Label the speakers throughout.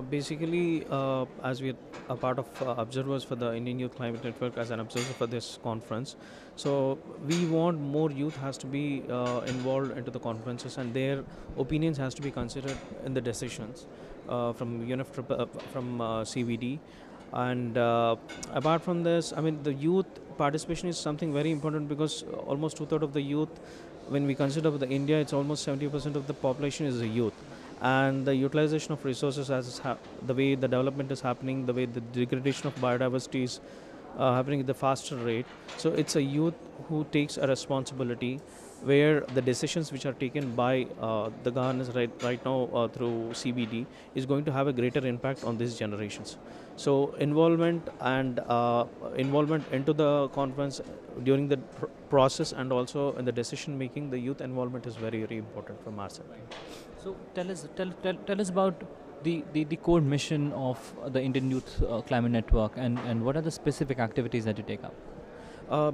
Speaker 1: Basically, as we are a part of observers for the Indian Youth Climate Network as an observer for this conference, so we want more youth has to be involved into the conferences and their opinions has to be considered in the decisions from from CBD. And apart from this, I mean, the youth participation is something very important because almost two-thirds of the youth, when we consider the India, it's almost 70% of the population is the youth, and the utilization of resources the way the development is happening, the way the degradation of biodiversity is happening at the faster rate. So it's a youth who takes a responsibility where the decisions which are taken by the governance right now through CBD is going to have a greater impact on these generations. So involvement into the conference during the process and also in the decision making, the youth involvement is very, very important from our side.
Speaker 2: So tell us about the core mission of the Indian Youth Climate Network, and what are the specific activities that you take up?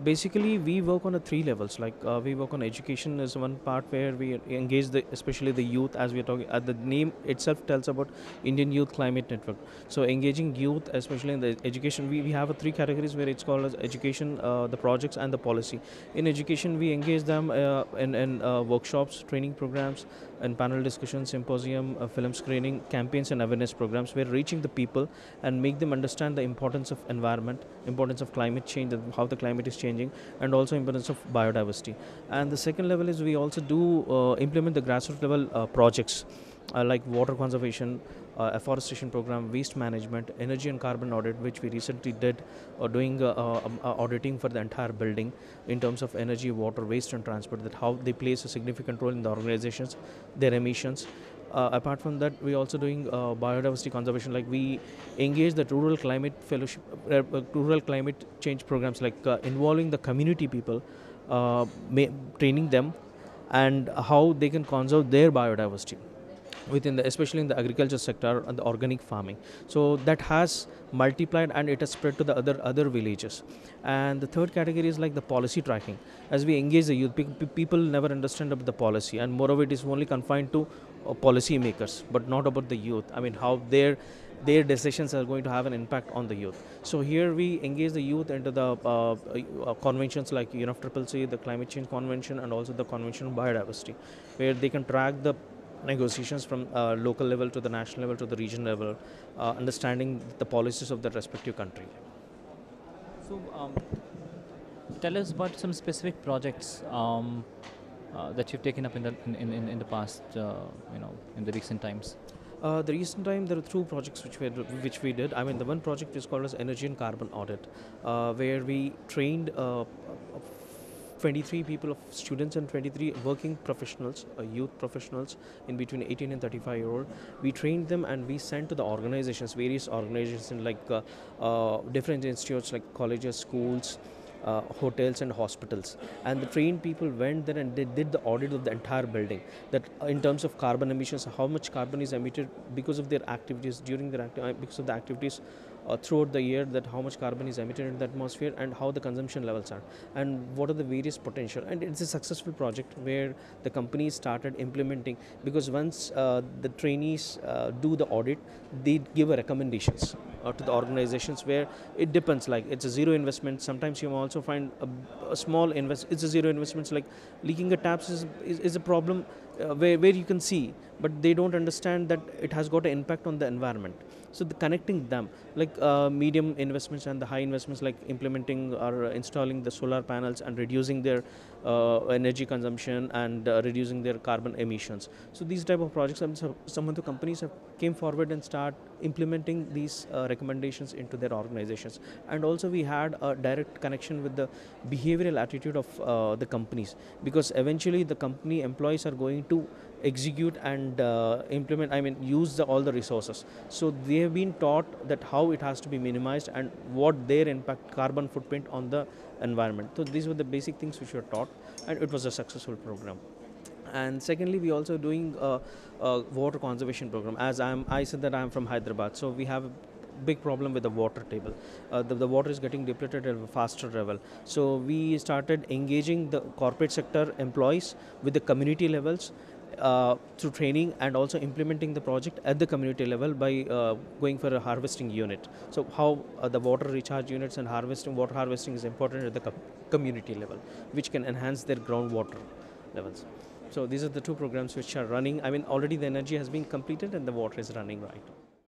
Speaker 1: Basically, we work on three levels. Like we work on education is one part where we engage especially the youth, as we are talking. The name itself tells about Indian Youth Climate Network. So engaging youth, especially in the education, we have three categories where it's called as education, the projects, and the policy. In education, we engage them in workshops, training programs, and panel discussions, symposium, film screening, campaigns, and awareness programs. We're reaching the people and make them understand the importance of environment, importance of climate change, and how the climate is changing, and also importance of biodiversity. And the second level is we also do implement the grassroots level projects like water conservation, afforestation program, waste management, energy and carbon audit, which we recently did, doing auditing for the entire building in terms of energy, water, waste, and transport. That how they plays a significant role in the organizations, their emissions. Apart from that, we also doing biodiversity conservation. Like we engage the rural climate fellowship, rural climate change programs, like involving the community people, training them, and how they can conserve their biodiversity within especially in the agriculture sector and the organic farming. So that has multiplied and it has spread to the other villages. And the third category is like the policy tracking. As we engage the youth, people never understand about the policy, and moreover it is only confined to policy makers, but not about the youth. I mean, how their decisions are going to have an impact on the youth. So here we engage the youth into the conventions like UNFCCC, the Climate Change Convention, and also the Convention on Biodiversity, where they can track the negotiations from local level to the national level to the regional level, understanding the policies of the respective country.
Speaker 2: So tell us about some specific projects that you've taken up in the past, in the recent times.
Speaker 1: The recent time there are two projects which we did. I mean, the one project is called as energy and carbon audit, where we trained 23 people of students and 23 working professionals, youth professionals in between 18 and 35-year-old. We trained them and we sent to the organizations, various organizations like different institutes like colleges, schools, hotels and hospitals, and the trained people went there and they did the audit of the entire building, that in terms of carbon emissions, how much carbon is emitted because of their activities during their because of the activities throughout the year, that how much carbon is emitted in the atmosphere and how the consumption levels are and what are the various potential. And it's a successful project where the companies started implementing, because once the trainees do the audit, they give a recommendations to the organizations, where it depends, like it's a zero investment. Sometimes you also find a small it's a zero investments, like leaking a taps is a problem where you can see, but they don't understand that it has got an impact on the environment. So the connecting them, like medium investments and the high investments, like implementing or installing the solar panels and reducing their energy consumption and reducing their carbon emissions. So these type of projects, some of the companies have came forward and start implementing these recommendations into their organizations. And also we had a direct connection with the behavioral attitude of the companies, because eventually the company employees are going to execute and implement, I mean use all the resources. So they have been taught that how it has to be minimized and what their impact carbon footprint on the environment. So these were the basic things which were taught, and it was a successful program. And secondly, we also doing a water conservation program. As I said that I am from Hyderabad, so we have a big problem with the water table. The water is getting depleted at a faster level. So we started engaging the corporate sector employees with the community levels, through training and also implementing the project at the community level by going for a harvesting unit. So how the water recharge units and water harvesting is important at the community level, which can enhance their groundwater levels. So these are the two programs which are running. I mean, already the energy has been completed and the water is running right.